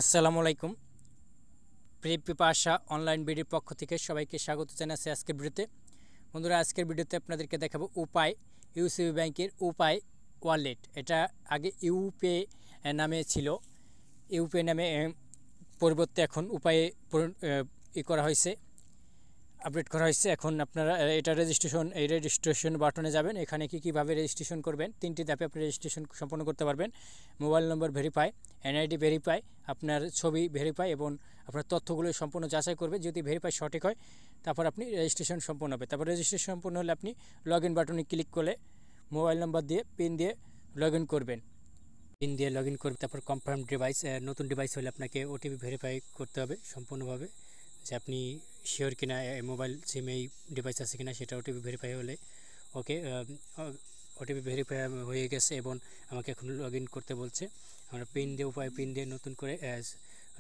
আসসালামু আলাইকুম। প্রেমপিপাসা অনলাইন বিডির পক্ষ থেকে সবাইকে স্বাগত জানাচ্ছি আজকের ভিডিওতে। বন্ধুরা, আজকের ভিডিওতে আপনাদেরকে দেখাবো উপায় ইউসিবি ব্যাংকের উপায় ওয়ালেট। এটা আগে ইউপে নামে ছিল। ইউপে নামে পরিবর্তে এখন উপায়ে করা হয়েছে, আপডেট করা হয়েছে। এখন আপনারা এটা রেজিস্ট্রেশন বাটনে যাবেন। এখানে কীভাবে রেজিস্ট্রেশন করবেন, 3টি ধাপে আপনি রেজিস্ট্রেশন সম্পন্ন করতে পারবেন। মোবাইল নম্বর ভেরিফাই, এনআইডি ভেরিফাই, আপনার ছবি ভেরিফাই এবং আপনার তথ্যগুলো সম্পূর্ণ যাচাই করবে। যদি ভেরিফাই সঠিক হয় তারপর আপনি রেজিস্ট্রেশন সম্পন্ন হবে। তারপর রেজিস্ট্রেশন সম্পন্ন হলে আপনি লগ ইন বাটনে ক্লিক করে মোবাইল নম্বর দিয়ে পিন দিয়ে লগ ইন করবেন। পিন দিয়ে লগ ইন করবে। তারপর কনফার্ম ডিভাইস, নতুন ডিভাইস হলে আপনাকে ওটিপি ভেরিফাই করতে হবে সম্পূর্ণভাবে, যে আপনি শিওর কিনা মোবাইল সিম এই ডিভাইস আছে কিনা, সেটা ওটিপি ভেরিফাই হলে ওকে। ওটিপি ভেরিফাই হয়ে গেছে এবং আমাকে এখন লগ ইন করতে বলছে। আমরা পিন দিয়ে নতুন করে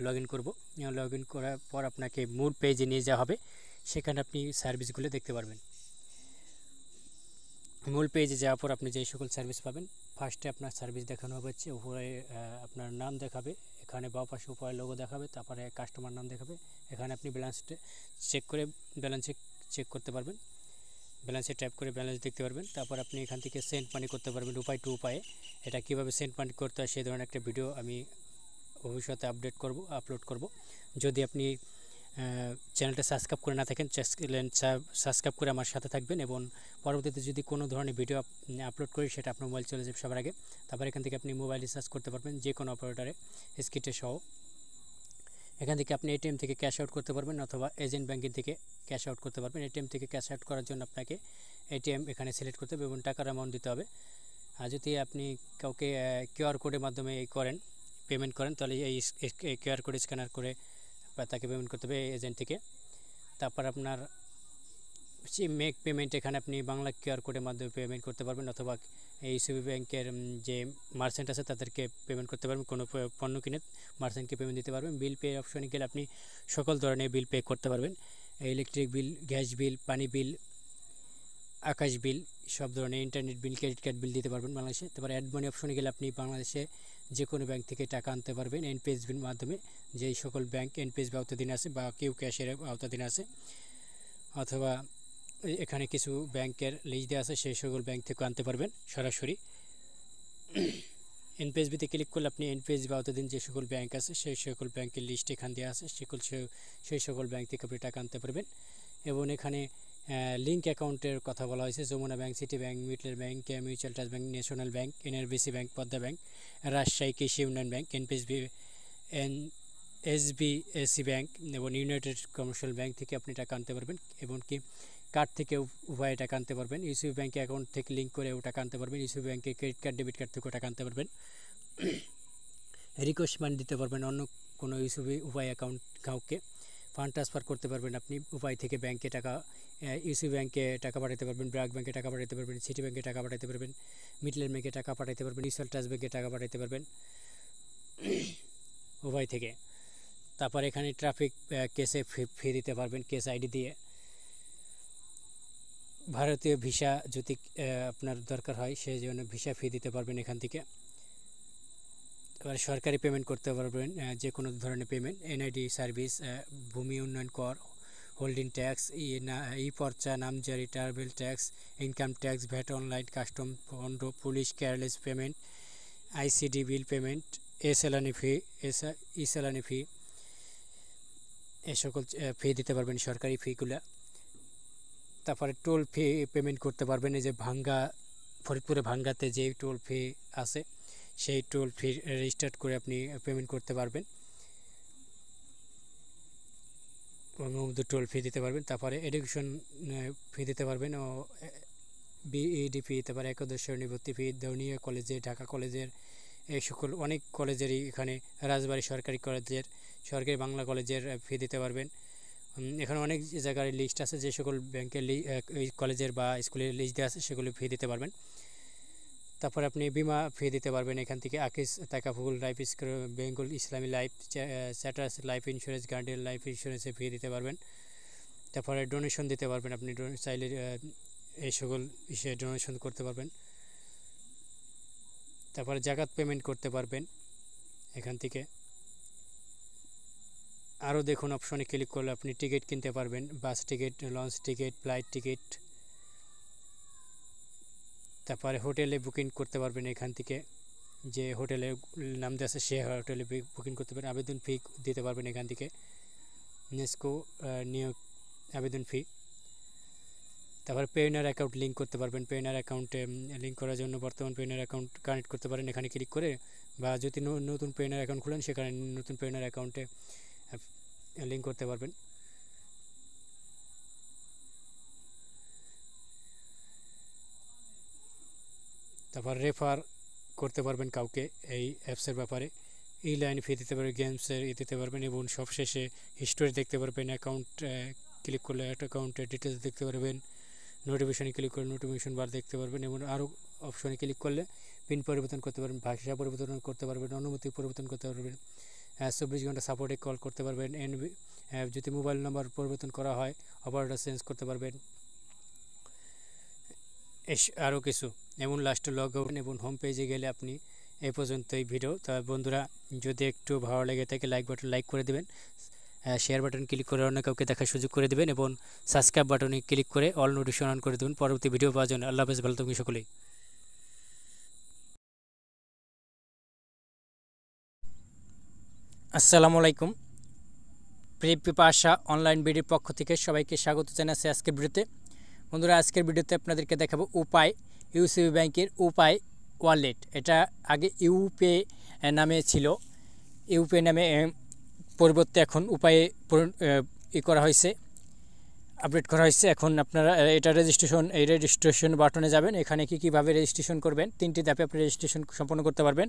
লগ ইন করবো। লগ ইন করার পর আপনাকে মূল পেজে নিয়ে যাওয়া হবে। সেখানে আপনি সার্ভিসগুলো দেখতে পারবেন। মূল পেজে যাওয়ার পর আপনি যে সকল সার্ভিস পাবেন, ফার্স্টে আপনার সার্ভিস দেখানো হচ্ছে। উপরে আপনার নাম দেখাবে, এখানে বাঁ পাশে উপরে লোগো দেখাবে, তারপরে কাস্টমার নাম দেখাবে। এখানে আপনি ব্যালেন্সটা চেক করতে পারবেন। ব্যালেন্সে ট্যাপ করে ব্যালেন্স দেখতে পারবেন। তারপর আপনি এখান থেকে সেন্ড মানি করতে পারবেন উপায় টু উপায়ে। এটা কীভাবে সেন্ড মানি করতে হয় সেই ধরনের একটা ভিডিও আমি ভবিষ্যতে আপলোড করব। যদি আপনি চ্যানেলটা সাবস্ক্রাইব করে না থাকেন, সাবস্ক্রাইব করে আমার সাথে থাকবেন এবং পরবর্তীতে যদি কোনো ধরনের ভিডিও আপলোড করি সেটা আপনার মোবাইল চলে যাবে সবার আগে। তারপর এখান থেকে আপনি মোবাইল রিচার্জ করতে পারবেন যে কোনো অপারেটরে স্কিটে সহ। এখান থেকে আপনি এটিএম থেকে ক্যাশ আউট করতে পারবেন অথবা এজেন্ট ব্যাংকিং থেকে ক্যাশ আউট করতে পারবেন। এটিএম থেকে ক্যাশ আউট করার জন্য আপনাকে এটিএম এখানে সিলেক্ট করতে হবে এবং টাকার অ্যামাউন্ট দিতে হবে। আর যদি আপনি কাউকে কিউআর কোডের মাধ্যমে পেমেন্ট করেন, তাহলে এই কিউআর কোড স্ক্যানার করে তাকে পেমেন্ট করতে হবে এজেন্ট থেকে। তারপর আপনার মেক পেমেন্ট, এখানে আপনি বাংলা কিউআর কোডের মাধ্যমে পেমেন্ট করতে পারবেন অথবা ইউসিবি ব্যাংকের যে মার্চেন্ট আছে তাদেরকে পেমেন্ট করতে পারবেন। কোনো পণ্য কিনে মার্চেন্টকে পেমেন্ট দিতে পারবেন। বিল পে অপশনে গেলে আপনি সকল ধরনের বিল পে করতে পারবেন। ইলেকট্রিক বিল, গ্যাস বিল, পানি বিল, আকাশ বিল, সব ধরনের ইন্টারনেট বিল, ক্রেডিট কার্ড বিল দিতে পারবেন বাংলাদেশে। তারপর অ্যাড মানি অপশনে গেলে আপনি বাংলাদেশে যে কোনো ব্যাংক থেকে টাকা আনতে পারবেন এনপিএসবির মাধ্যমে। যেই সকল ব্যাংক এনপিএসবি আওতাধীন আছে বা কিউ ক্যাশের আওতাধীন আছে, অথবা এখানে কিছু ব্যাংকের লিস্ট দেওয়া আছে, সেই সকল ব্যাংক থেকে আনতে পারবেন সরাসরি। এনপিএসবিতে ক্লিক করলে আপনি এনপিএসবি আওতাধীন যে সকল ব্যাংক আছে সেই সকল ব্যাংকের লিস্ট এখান দেওয়া আছে, সেই সকল ব্যাংক থেকে আপনি টাকা আনতে পারবেন। এবং এখানে লিঙ্ক অ্যাকাউন্টের কথা বলা হয়েছে। Jamuna Bank, City Bank, Midland Bank, Mutual Trust Bank, National Bank, NRBC Bank, Padma Bank, Rajshahi Krishi Unnayan Bank, SBAC Bank এবং ইউনাইটেড কমার্শিয়াল ব্যাংক থেকে আপনি টাকা আনতে পারবেন। এবং কি কার্ড থেকে উভয়ে টাকা আনতে পারবেন। ইউসিবি ব্যাংকে অ্যাকাউন্ট থেকে লিঙ্ক করেও টাকা আনতে পারবেন। ইউসিবি ব্যাংকে ক্রেডিট কার্ড, ডেবিট কার্ড থেকেও টাকা আনতে পারবেন। রিকোয়েস্ট মানি দিতে পারবেন অন্য কোনো ইউসিবি উপায় অ্যাকাউন্ট কাউকে। ফান্ড ট্রান্সফার করতে পারবেন আপনি উপায় থেকে ব্যাংকে টাকা। ইউসিবি ব্যাংকে টাকা পাঠাতে পারবেন, ব্র্যাক ব্যাংকে টাকা পাঠাতে পারবেন, সিটি ব্যাংকে টাকা পাঠাতে পারবেন, মিডল্যান্ড ব্যাংকে টাকা পাঠাতে পারবেন, মিউচুয়াল ট্রাস্ট ব্যাংকে টাকা পাঠাতে পারবেন উভয় থেকে। তারপর এখানে ট্রাফিক কেসে ফি দিতে পারবেন কেস আইডি দিয়ে। ভারতীয় ভিসা যদি আপনার দরকার হয় সেই জন্য ভিসা ফি দিতে পারবেন এখান থেকে। এবার সরকারি পেমেন্ট করতে পারবেন, যে কোনো ধরনের পেমেন্ট, এনআইডি সার্ভিস, ভূমি উন্নয়ন কর, হোল্ডিং ট্যাক্স, ই পর্চা, নামজারি, travel tax, income tax, VAT, online, custom, পণ্য, police, careless payment, ICD bill payment, ই-চালানি ফি, এ সকল ফি দিতে পারবেন সরকারি ফিগুলা। তারপরে টোল ফি পেমেন্ট করতে পারবেন। এই যে ফরিদপুরে ভাঙ্গাতে যে টোল ফি আছে সেই টোল ফি রেজিস্টার করে আপনি পেমেন্ট করতে পারবেন এবং টোল ফি দিতে পারবেন। তারপরে এডুকেশন ফি দিতে পারবেন ও বিইডি ফি, তারপরে একাদশ শ্রেণী ভর্তি ফি, দৌনিয়া কলেজে, ঢাকা কলেজের, এই সকল অনেক কলেজেরই, এখানে রাজবাড়ী সরকারি কলেজের, সরকারি বাংলা কলেজের ফি দিতে পারবেন। এখানে অনেক জায়গার লিস্ট আছে, যে সকল ব্যাংকের কলেজের বা স্কুলের লিস্ট দেওয়া আছে সেগুলো ফি দিতে পারবেন। তারপরে আপনি বিমা ফি দিতে পারবেন এখান থেকে। আকিস, তাকাফুল, লাইফ বেঙ্গল ইসলামী লাইফ, স্যাটাস লাইফ ইন্স্যুরেন্স, গার্ডিয়ান লাইফ ইন্স্যুরেন্সে ফি দিতে পারবেন। তারপরে ডোনেশন দিতে পারবেন, আপনি চাইলে এই সকল বিষয়ে ডোনেশন করতে পারবেন। তারপরে জাকাত পেমেন্ট করতে পারবেন এখান থেকে। আরও দেখুন অপশনে ক্লিক করলে আপনি টিকিট কিনতে পারবেন, বাস ticket, launch ticket, flight ticket. তারপরে হোটেলে বুকিং করতে পারবেন এখান থেকে, যে হোটেলের নাম দেওয়া আছে সে হোটেলে বুকিং করতে পারেন। আবেদন ফি দিতে পারবেন এখান থেকে, নেস্কো নিয়োগ আবেদন ফি। তারপরে পেইনার অ্যাকাউন্ট লিঙ্ক করতে পারবেন। পেইনার অ্যাকাউন্টে লিঙ্ক করার জন্য বর্তমান পেইনার অ্যাকাউন্ট কানেক্ট করতে পারেন এখানে ক্লিক করে, বা যদি নতুন পেইনার অ্যাকাউন্ট খুলেন সেখানে নতুন পেইনার অ্যাকাউন্টে লিঙ্ক করতে পারবেন। তারপর রেফার করতে পারবেন কাউকে এই অ্যাপসের ব্যাপারে। এই লাইন ফি দিতে পারবেন, গেমসের দিতে পারবেন, এবং সবশেষে হিস্টোরি দেখতে পারবেন। অ্যাকাউন্ট ক্লিক করলে অ্যাকাউন্টের ডিটেলস দেখতে পারবেন। নোটিফিকেশানে ক্লিক করে নোটিফিকেশন বার দেখতে পারবেন, এবং আরও অপশনে ক্লিক করলে পিন পরিবর্তন করতে পারবেন, ভাষা পরিবর্তন করতে পারবেন, অনুমতি পরিবর্তন করতে পারবেন, 24 ঘন্টা সাপোর্টে কল করতে পারবেন। যদি মোবাইল নাম্বার পরিবর্তন করা হয় অপারেটর চেঞ্জ করতে পারবেন, আরও কিছু। এবং লাস্টে লগ আউট এবং হোম পেজে গেলে আপনি এই পর্যন্ত এই ভিডিও। তা বন্ধুরা, যদি একটু ভালো লেগে থাকে লাইক করে দেবেন, শেয়ার বাটন ক্লিক করে অন্য কাউকে দেখার সুযোগ করে দেবেন, এবং সাবস্ক্রাইব বাটনে ক্লিক করে অল নোটিফিকেশন অন করে দেবেন পরবর্তী ভিডিও পাওয়ার জন্য। আল্লাহ হাফেজ, ভালো থাকুন সকলেই। আসসালামু আলাইকুম। প্রেমপিপাসা অনলাইন ভিডিওর পক্ষ থেকে সবাইকে স্বাগত জানাচ্ছি আজকের ভিডিওতে। বন্ধুরা, আজকের ভিডিওতে আপনাদেরকে দেখাবো উপায়, ইউসিবি ব্যাংকের উপায় ওয়ালেট। এটা আগে ইউপে নামে ছিল, ইউপে নামে পরিবর্তে এখন উপায়ে করা হয়েছে, আপডেট করা হয়েছে। এখন আপনারা এটা রেজিস্ট্রেশন বাটনে যাবেন। এখানে কীভাবে রেজিস্ট্রেশন করবেন, 3টি ধাপে আপনি রেজিস্ট্রেশন সম্পন্ন করতে পারবেন।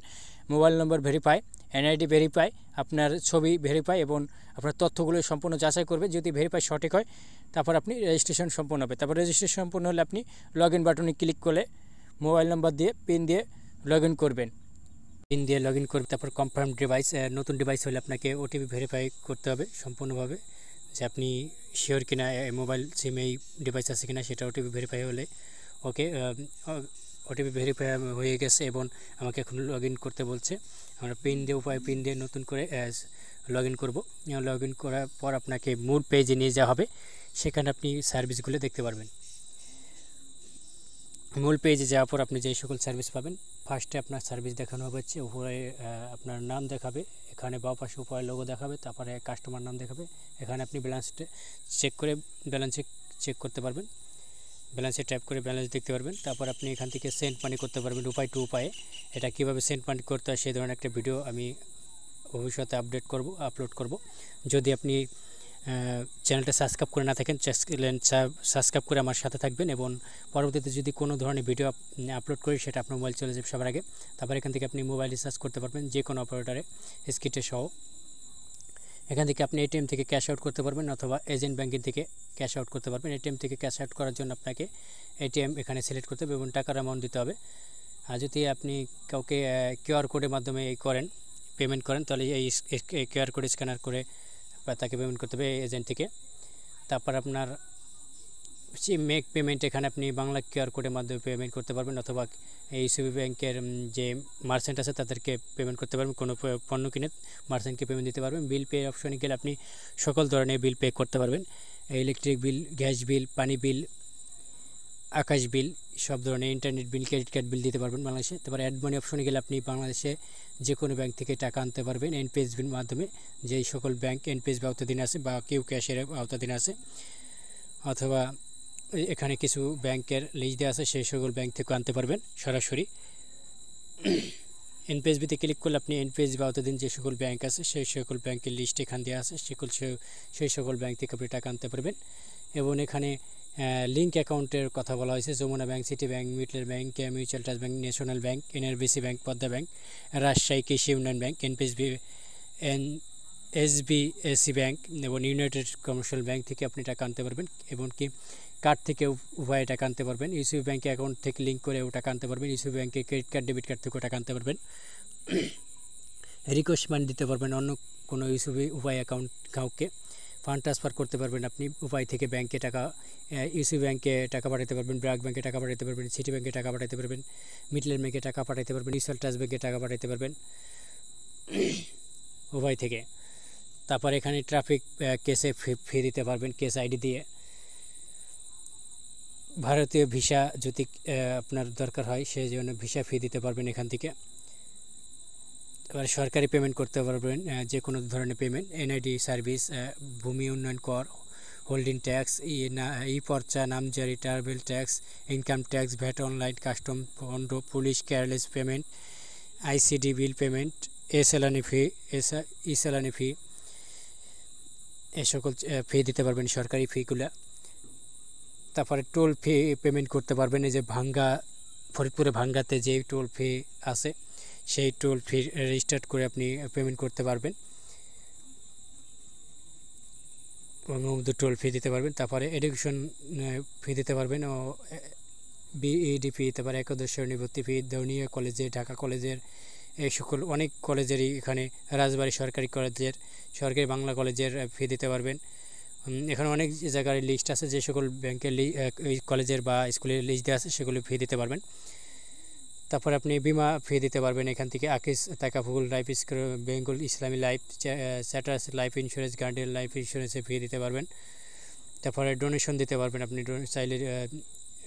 মোবাইল নম্বর ভেরিফাই, এনআইডি ভেরিফাই, আপনার ছবি ভেরিফাই, এবং আপনার তথ্যগুলো সম্পূর্ণ যাচাই করবে। যদি ভেরিফাই সঠিক হয় তারপর আপনি রেজিস্ট্রেশন সম্পন্ন হবে। তারপর রেজিস্ট্রেশন সম্পন্ন হলে আপনি লগ ইন বাটনে ক্লিক করলে মোবাইল নম্বর দিয়ে পিন দিয়ে লগ ইন করবেন। তারপর কনফার্ম ডিভাইস, নতুন ডিভাইস হলে আপনাকে ওটিপি ভেরিফাই করতে হবে সম্পূর্ণভাবে, যে আপনি শিওর কিনা মোবাইল সিম এই ডিভাইস আছে কিনা, সেটা ওটিপি ভেরিফাই হলে ওকে। ওটিপি ভেরিফাই হয়ে গেছে এবং আমাকে এখন লগ ইন করতে বলছে। আমরা পিন দিয়ে নতুন করে লগ ইন করবো। লগ ইন করার পর আপনাকে মূল পেজে নিয়ে যাওয়া হবে, সেখানে আপনি সার্ভিসগুলো দেখতে পারবেন। মূল পেজে যাওয়ার পর আপনি যে সকল সার্ভিস পাবেন, ফার্স্টে আপনার সার্ভিস দেখানো হচ্ছে, উপরে আপনার নাম দেখাবে, এখানে বাঁ পাশে উপরে লোগো দেখাবে, তারপরে কাস্টমার নাম দেখাবে। এখানে আপনি ব্যালেন্সটা চেক করতে পারবেন, ব্যালেন্সে ট্যাপ করে ব্যালেন্স দেখতে পারবেন। তারপর আপনি এখান থেকে সেন্ড মানি করতে পারবেন উপায় টু উপায়ে। এটা কীভাবে সেন্ড মানি করতে হয় সেই ধরনের একটা ভিডিও আমি ভবিষ্যতে আপলোড করব। যদি আপনি চ্যানেলটা সাবস্ক্রাইব করে না থাকেন, সাবস্ক্রাইব করে আমার সাথে থাকবেন, এবং পরবর্তীতে যদি কোনো ধরনের ভিডিও আপলোড করি সেটা আপনার মোবাইল চলে যাবে সবার আগে। তারপর এখান থেকে আপনি মোবাইল রিচার্জ করতে পারবেন যে কোনো অপারেটরে স্কিটে সহ। এখান থেকে আপনি এটিএম থেকে ক্যাশ আউট করতে পারবেন, অথবা এজেন্ট ব্যাংকিং থেকে ক্যাশ আউট করতে পারবেন। এটিএম থেকে ক্যাশ আউট করার জন্য আপনাকে এটিএম এখানে সিলেক্ট করতে হবে এবং টাকার অ্যামাউন্ট দিতে হবে। আর যদি আপনি কাউকে কিউআর কোডের মাধ্যমে পেমেন্ট করেন, তাহলে এই কিউআর কোড স্ক্যানার করে তাকে পেমেন্ট করতে হবে এজেন্ট থেকে। তারপর আপনার মেক পেমেন্ট, এখানে আপনি বাংলা কিউআর কোডের মাধ্যমে পেমেন্ট করতে পারবেন, অথবা ইউসিবি ব্যাংকের যে মার্চেন্ট আছে তাদেরকে পেমেন্ট করতে পারবেন। কোনো পণ্য কিনে মার্চেন্টকে পেমেন্ট দিতে পারবেন। বিল পে অপশনে গেলে আপনি সকল ধরনের বিল পে করতে পারবেন, ইলেকট্রিক বিল, গ্যাস বিল, পানি বিল, আকাশ বিল, সব ধরনের ইন্টারনেট বিল, ক্রেডিট কার্ড বিল দিতে পারবেন বাংলাদেশে। তারপর অ্যাড মানি অপশনে গেলে আপনি বাংলাদেশে যে কোনো ব্যাংক থেকে টাকা আনতে পারবেন এনপিএসবির মাধ্যমে। যেই সকল ব্যাংক এনপিএসবি আওতাধীন আছে বা কিউ ক্যাশের আওতাধীন আছে, অথবা এখানে কিছু ব্যাংকের লিস্ট দেওয়া আছে, সেই সকল ব্যাংক থেকে আনতে পারবেন সরাসরি। এনপিএসবিতে ক্লিক করলে আপনি এনপিএসবি আওতাধীন যে সকল ব্যাংক আছে সেই সকল ব্যাংকের লিস্ট এখান দেওয়া আছে, সেই সকল ব্যাংক থেকে আপনি টাকা আনতে পারবেন। এবং এখানে লিঙ্ক অ্যাকাউন্টের কথা বলা হয়েছে, Jamuna Bank, City Bank, Midland Bank, Mutual Trust Bank, National Bank, NRBC Bank, Padma Bank, Rajshahi Krishi Unnayan Bank, SBAC Bank এবং ইউনাইটেড কমার্শিয়াল ব্যাংক থেকে আপনি টাকা আনতে পারবেন। এবং কি কার্ড থেকে উভয়ে টাকা আনতে পারবেন। ইউসিবি ব্যাংকে অ্যাকাউন্ট থেকে লিঙ্ক করেও টাকা আনতে পারবেন। ইউসিবি ব্যাংকে ক্রেডিট কার্ড, ডেবিট কার্ড থেকেও টাকা আনতে পারবেন। রিকোয়েস্ট মানি দিতে পারবেন অন্য কোনো ইউসিবি উপায় অ্যাকাউন্ট কাউকে। ফান্ড ট্রান্সফার করতে পারবেন আপনি উপায় থেকে ব্যাংকে টাকা, ইউসিবি ব্যাংকে টাকা পাঠাতে পারবেন, ব্র্যাক ব্যাংকে টাকা পাঠাতে পারবেন, সিটি ব্যাংকে টাকা পাঠাতে পারবেন, মিডল্যান্ড ব্যাংকে টাকা পাঠাতে পারবেন, মিউচুয়াল ট্রাস্ট ব্যাংকে টাকা পাঠাতে পারবেন উভয় থেকে। তারপর এখানে ট্রাফিক কেসে ফি দিতে পারবেন কেস আইডি দিয়ে। ভারতীয় ভিসা যদি আপনার দরকার হয় সেই জন্য ভিসা ফি দিতে পারবেন এখান থেকে। এবার সরকারি পেমেন্ট করতে পারবেন, যে কোনো ধরনের পেমেন্ট, এনআইডি সার্ভিস, ভূমি উন্নয়ন কর, হোল্ডিং ট্যাক্স, ই পর্চা, নামজারি, travel tax, income tax, VAT, online, custom, পণ্য, police, careless payment, ICD bill payment, e চালানি ফি, এ সকল ফি দিতে পারবেন সরকারি ফিগুলা। তারপরে টোল ফি পেমেন্ট করতে পারবেন। এই যে ফরিদপুরে ভাঙ্গাতে যে টোল ফি আছে সেই টোল ফি রেজিস্টার করে আপনি পেমেন্ট করতে পারবেন এবং টোল ফি দিতে পারবেন। তারপরে এডুকেশন ফি দিতে পারবেন ও বিইডি ফি, তারপরে একাদশ শ্রেণী ভর্তি ফি, দৌনিয়া কলেজে, ঢাকা কলেজের, এই সকল অনেক কলেজেরই এখানে, রাজবাড়ী সরকারি কলেজের, সরকারি বাংলা কলেজের ফি দিতে পারবেন। এখানে অনেক জায়গার লিস্ট আছে, যে সকল ব্যাংকের কলেজের বা স্কুলের লিস্ট দেওয়া আছে সেগুলো ফি দিতে পারবেন। তারপর আপনি বিমা ফি দিতে পারবেন এখান থেকে, আকিস, তাকাফুল, লাইফ বেঙ্গল ইসলামী লাইফ, স্যাটাস লাইফ ইন্স্যুরেন্স, গার্ডিয়ান লাইফ ইন্স্যুরেন্সে ফি দিতে পারবেন। তারপরে ডোনেশন দিতে পারবেন, আপনি চাইলে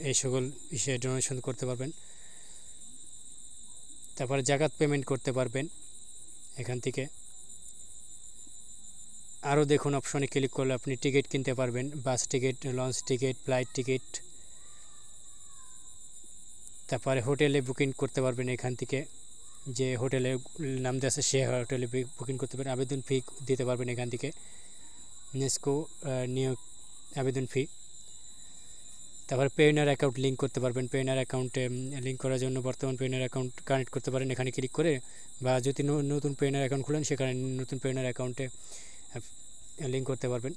এই সকল বিষয়ে ডোনেশন করতে পারবেন। তারপরে জাকাত পেমেন্ট করতে পারবেন এখান থেকে। আরও দেখুন অপশনে ক্লিক করলে আপনি টিকিট কিনতে পারবেন, বাস ticket, launch ticket, flight ticket. তারপরে হোটেলে বুকিং করতে পারবেন এখান থেকে, যে হোটেলের নাম দেওয়া আছে সে হোটেলে বুকিং করতে পারেন। আবেদন ফি দিতে পারবেন এখান থেকে, নেস্কো নিয়োগ আবেদন ফি। তারপরে পেইনার অ্যাকাউন্ট লিঙ্ক করতে পারবেন, পেইনার অ্যাকাউন্টে লিঙ্ক করার জন্য বর্তমান পেইনার অ্যাকাউন্ট কানেক্ট করতে পারেন এখানে ক্লিক করে, বা যদি নতুন পেইনার অ্যাকাউন্ট খুলেন সেখানে নতুন পেইনার অ্যাকাউন্টে লিঙ্ক করতে পারবেন।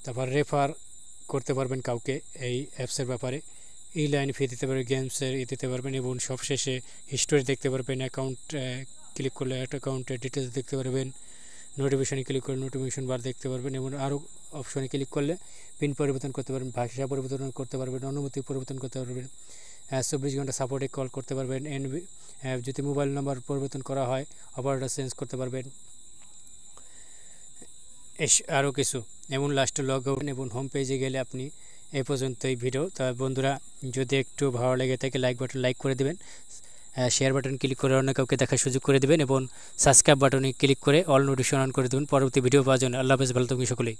তারপর রেফার করতে পারবেন কাউকে এই অ্যাপসের ব্যাপারে। এই লাইনে ফি দিতে পারবেন, গেমসের দিতে পারবেন এবং সবশেষে হিস্টোরি দেখতে পারবেন। অ্যাকাউন্ট ক্লিক করলে একটা অ্যাকাউন্টের ডিটেলস দেখতে পারবেন, নোটিফিকেশনে ক্লিক করলে নোটিফিকেশন বার দেখতে পারবেন এবং আরও অপশনে ক্লিক করলে পিন পরিবর্তন করতে পারবেন, ভাষা পরিবর্তন করতে পারবেন, অনুমতি পরিবর্তন করতে পারবেন, 24 ঘন্টা সাপোর্টে কল করতে পারবেন, যদি মোবাইল নাম্বার পরিবর্তন করা হয় অপারেটর চেঞ্জ করতে পারবেন, আরও কিছু। এবং লাস্টে লগ আউট এবং হোম পেজে গেলে আপনি এই পর্যন্ত এই ভিডিও। তা বন্ধুরা, যদি একটু ভালো লেগে থাকে লাইক করে দেবেন, শেয়ার বাটন ক্লিক করে অন্য কাউকে দেখার সুযোগ করে দেবেন এবং সাবস্ক্রাইব বাটনে ক্লিক করে অল নোটিফিকেশন অন করে দেবেন পরবর্তী ভিডিও পাওয়ার জন্য। আল্লাহ হাফেজ, ভালো থাকুন সকলেই।